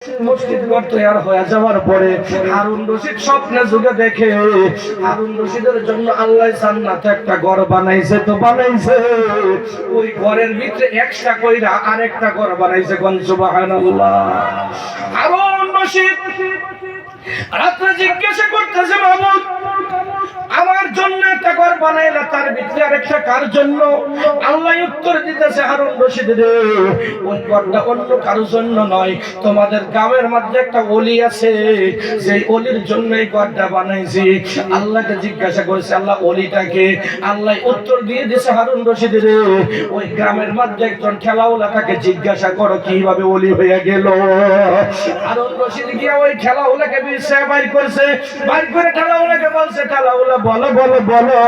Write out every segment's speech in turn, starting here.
মসজিদ ঘর তৈরি হয়ে যাওয়ার পরে হারুন রশিদ স্বপ্নে যুগে দেখে হারুন রশিদের জন্য আল্লাহ জান্নাতে একটা ঘর বানাইছে। তো বানাইছে ওই ঘরের ভিতরে এক্সট্রা কইরা আরেকটা ঘর বানাইছে। কোন সুবহানাল্লাহ। হারুন রশিদ রাত্রে জিজ্ঞাসা করতেছে, মামুদ আমার জন্য একটা ঘর বানাইলা, তার ভিতরে আরেকটা কার জন্য? আল্লাহ উত্তর দিতেছে, হারুন রশিদ রে, ওই ঘরটা অন্য কারোর জন্য নয়, তোমাদের গ্রামের মধ্যে একটা ওলি আছে, সেই ওলির জন্য এই ঘরটা বানাইছি। আল্লাহকে জিজ্ঞাসা করেছে, আল্লাহ ওলিটাকে? আল্লাহ উত্তর দিয়ে দিয়েছে, হারুন রশিদ রে, ওই গ্রামের মধ্যে একজন ঠেলাওয়ালা, তাকে জিজ্ঞাসা করো কিভাবে ওলি হয়ে গেল। হারুন রশিদ গিয়া ওই ঠেলাওয়ালাকে বিষয় বাইর করছে, বাইর করে ঠেলাওয়ালাকে বলছে, ঠেলাওয়ালা বলো বলো বলো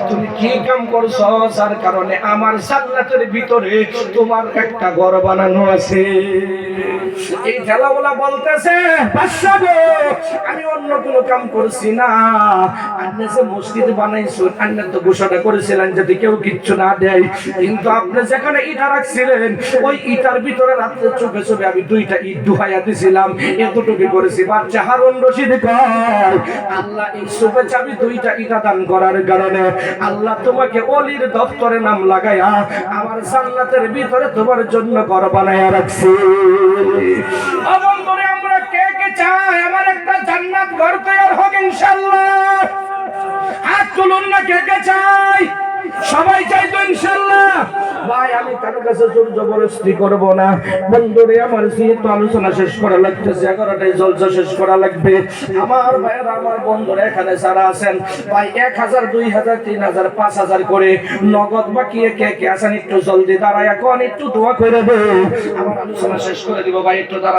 তুমি কি কাম করছো, যার কারণে আমার জান্নাতের ভিতরে তোমার একটা ঘর বানানো আছে। এই ঠেলাওয়ালা বলতেছে, বাদশা গো, আমি অন্য কোনো কাম করছি না, আপনি যে মসজিদ বানাইছো, আপনি তো ঘোষণা করেছিলেন যদি কেউ কিচ্ছু না দেয়, কিন্তু আপনি যেখানে ইটা রাখছিলেন ওই ইটার ভিতরে রাত্রে চোখে চোখে আমি দুইটা ইট ডুবাইয়া দিছিলাম, এতটুকু করেছি। বাচ্চা হারুন রশিদ কয়, আল্লাহ এই চোখে চাবি দুইটা ইটা দান করার কারণে আল্লাহ তোমাকে ওলির দপ্তরে নাম লাগাইয়া আমার জান্নাতের ভিতরে তোমার জন্য ঘর বানাইয়া রাখছি। অবন্তরে আমরা কে কে চাই আমার একটা জান্নাত ঘর তৈরি হোক ইনশাআল্লাহ? হাত তুলুন না, কে কে চাই? সবাই চাই তো ইনশাআল্লাহ? ভাই আমি কারো কাছে জোর জবরদস্তি করব না। বন্ধুরে আমার যেহেতু আলোচনা শেষ করা লাগতেছে, 11টায় জলসা শেষ করা লাগবে। আমার ভাইয়েরা, আমার বন্ধুরা এখানে যারা আছেন, ভাই 1000, 2000, 3000, 5000 করে নগদ বাকি কে কে আছেন একটু জলদি দাঁড়ায় এখন একটু দোয়া করে দেন। আমার আলোচনা শেষ করে দিব ভাই, একটু দাঁড়া।